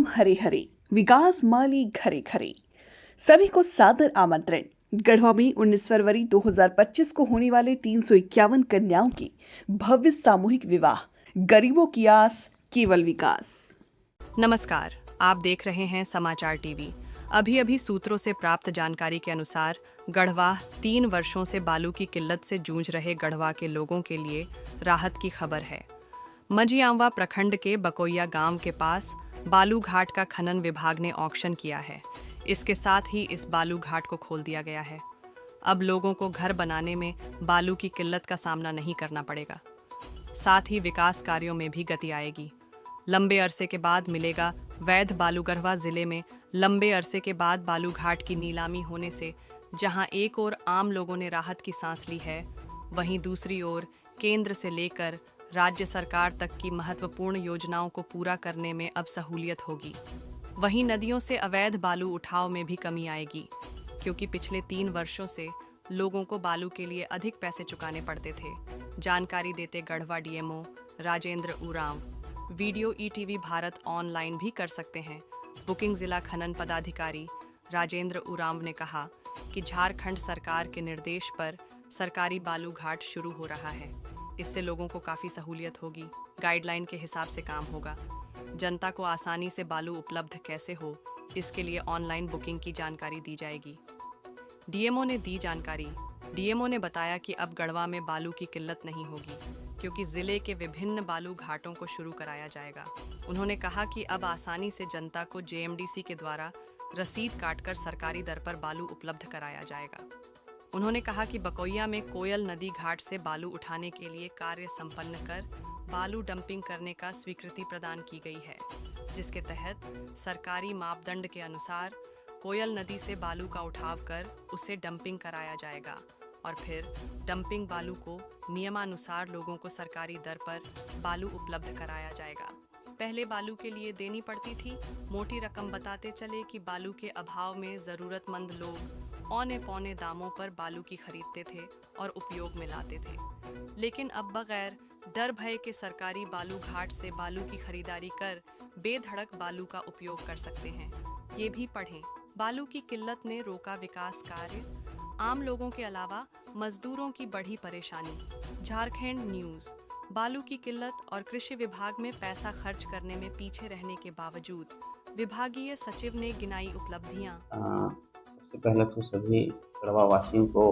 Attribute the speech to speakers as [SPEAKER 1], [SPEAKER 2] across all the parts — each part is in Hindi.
[SPEAKER 1] राम हरे हरे, विकास माली घरे घरे। सभी को सादर आमंत्रण। गढ़वा में 19 फरवरी 2025 को होने वाले 351 कन्याओं की भव्य सामूहिक विवाह। गरीबों की आस, केवल विकास।
[SPEAKER 2] नमस्कार, आप देख रहे हैं समाचार टीवी। अभी सूत्रों से प्राप्त जानकारी के अनुसार गढ़वा 3 वर्षों से बालू की किल्लत से जूझ रहे गढ़वा के लोगों के लिए राहत की खबर है। मझियांवा प्रखंड के बकोइया गांव के पास बालू घाट का खनन विभाग ने ऑक्शन किया है। इसके साथ ही इस बालू घाट को खोल दिया गया है। अब लोगों को घर बनाने में बालू की किल्लत का सामना नहीं करना पड़ेगा। साथ ही विकास कार्यों में भी गति आएगी। लंबे अरसे के बाद मिलेगा वैध बालू। गढ़वा जिले में लंबे अरसे के बाद बालू घाट की नीलामी होने से जहां एक ओर आम लोगों ने राहत की सांस ली है, वहीं दूसरी ओर केंद्र से लेकर राज्य सरकार तक की महत्वपूर्ण योजनाओं को पूरा करने में अब सहूलियत होगी। वहीं नदियों से अवैध बालू उठाव में भी कमी आएगी, क्योंकि पिछले 3 वर्षों से लोगों को बालू के लिए अधिक पैसे चुकाने पड़ते थे। जानकारी देते Garhwa DMO Rajendra Oraon. Video ETV Bharat online भी कर सकते हैं। बुकिंग जिला खनन पदाधिकारी राजेंद्र उरांव ने कहा कि झारखंड सरकार के निर्देश पर सरकारी बालू घाट शुरू हो रहा है। इससे लोगों को काफ़ी सहूलियत होगी। गाइडलाइन के हिसाब से काम होगा। जनता को आसानी से बालू उपलब्ध कैसे हो, इसके लिए ऑनलाइन बुकिंग की जानकारी दी जाएगी। डीएमओ ने दी जानकारी। डीएमओ ने बताया कि अब गढ़वा में बालू की किल्लत नहीं होगी, क्योंकि जिले के विभिन्न बालू घाटों को शुरू कराया जाएगा। उन्होंने कहा कि अब आसानी से जनता को जेएमडीसी के द्वारा रसीद काटकर सरकारी दर पर बालू उपलब्ध कराया जाएगा। उन्होंने कहा कि बकोइया में कोयल नदी घाट से बालू उठाने के लिए कार्य संपन्न कर बालू डंपिंग करने का स्वीकृति प्रदान की गई है, जिसके तहत सरकारी मापदंड के अनुसार कोयल नदी से बालू का उठाव कर उसे डंपिंग कराया जाएगा और फिर डंपिंग बालू को नियमानुसार लोगों को सरकारी दर पर बालू उपलब्ध कराया जाएगा। पहले बालू के लिए देनी पड़ती थी मोटी रकम। बताते चले कि बालू के अभाव में ज़रूरतमंद लोग औने पौने दामों पर बालू की खरीदते थे और उपयोग में लाते थे, लेकिन अब बगैर डर भय के सरकारी बालू घाट से बालू की खरीदारी कर बेधड़क बालू का उपयोग कर सकते हैं। ये भी पढ़ें। बालू की किल्लत ने रोका विकास कार्य, आम लोगों के अलावा मजदूरों की बढ़ी परेशानी। झारखंड न्यूज़। बालू की किल्लत और कृषि विभाग में पैसा खर्च करने में पीछे रहने के बावजूद विभागीय सचिव ने गिनाई उपलब्धियां।
[SPEAKER 3] सबसे पहले तो सभी गढ़वा वासियों को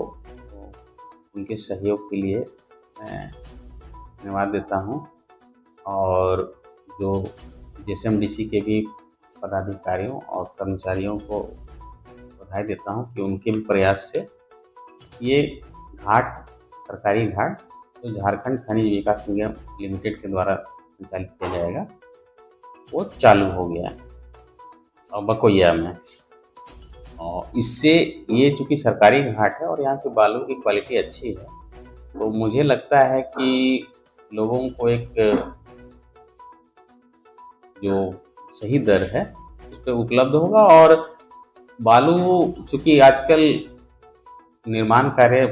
[SPEAKER 3] उनके सहयोग के लिए मैं धन्यवाद देता हूं, और जो जेएमडीसी के भी पदाधिकारियों और कर्मचारियों को बधाई देता हूं कि उनके भी प्रयास से ये घाट, सरकारी घाट जो झारखंड खनिज विकास निगम लिमिटेड के द्वारा संचालित किया जाएगा, वो चालू हो गया और बकोइया में। और इससे ये चूँकि सरकारी घाट है और यहाँ के बालू की क्वालिटी अच्छी है, तो मुझे लगता है कि लोगों को एक जो सही दर है उस पर उपलब्ध होगा। और बालू चूँकि आजकल निर्माण कार्य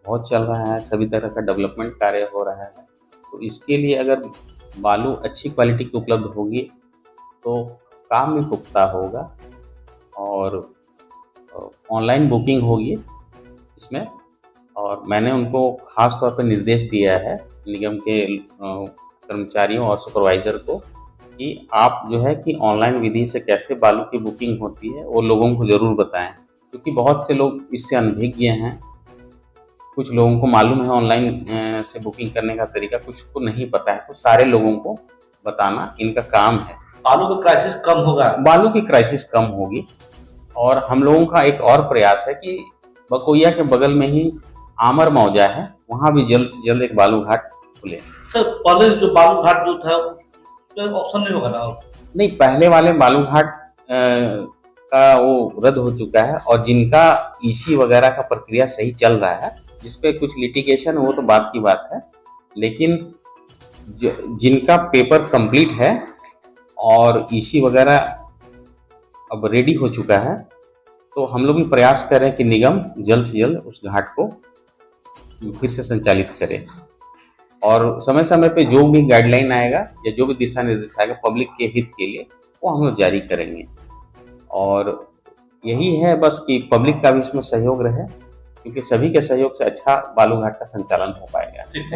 [SPEAKER 3] बहुत चल रहा है, सभी तरह का डेवलपमेंट कार्य हो रहा है, तो इसके लिए अगर बालू अच्छी क्वालिटी की उपलब्ध होगी तो काम भी पुख्ता होगा और ऑनलाइन बुकिंग होगी इसमें। और मैंने उनको ख़ास तौर पर निर्देश दिया है निगम के कर्मचारियों और सुपरवाइज़र को कि आप जो है कि ऑनलाइन विधि से कैसे बालू की बुकिंग होती है वो लोगों को ज़रूर बताएं, क्योंकि बहुत से लोग इससे अनभिज्ञ हैं। कुछ लोगों को मालूम है ऑनलाइन से बुकिंग करने का तरीका, कुछ को नहीं पता है, तो सारे लोगों को बताना इनका काम है।
[SPEAKER 4] बालू की क्राइसिस कम होगा,
[SPEAKER 3] बालू की क्राइसिस कम होगी। और हम लोगों का एक और प्रयास है कि बकोइया के बगल में ही आमर मौजा है, वहाँ भी जल्द से जल्द एक बालू घाट खुले।
[SPEAKER 4] सर पहले जो बालू घाट जो था तो ऑप्शन नहीं होगा ना?
[SPEAKER 3] नहीं, पहले वाले बालू घाट का वो रद्द हो चुका है, और जिनका ईसी वगैरह का प्रक्रिया सही चल रहा है, जिसपे कुछ लिटिगेशन वो तो बात की बात है, लेकिन जिनका पेपर कंप्लीट है और ईसी वगैरह अब रेडी हो चुका है, तो हम लोग भी प्रयास करें कि निगम जल्द से जल्द उस घाट को फिर से संचालित करे। और समय समय पे जो भी गाइडलाइन आएगा या जो भी दिशा निर्देश आएगा पब्लिक के हित के लिए, वो हम लोग जारी करेंगे। और यही है बस कि पब्लिक का भी इसमें सहयोग रहे, क्योंकि सभी के सहयोग से अच्छा बालू घाट का संचालन हो पाएगा।
[SPEAKER 4] ठीक है।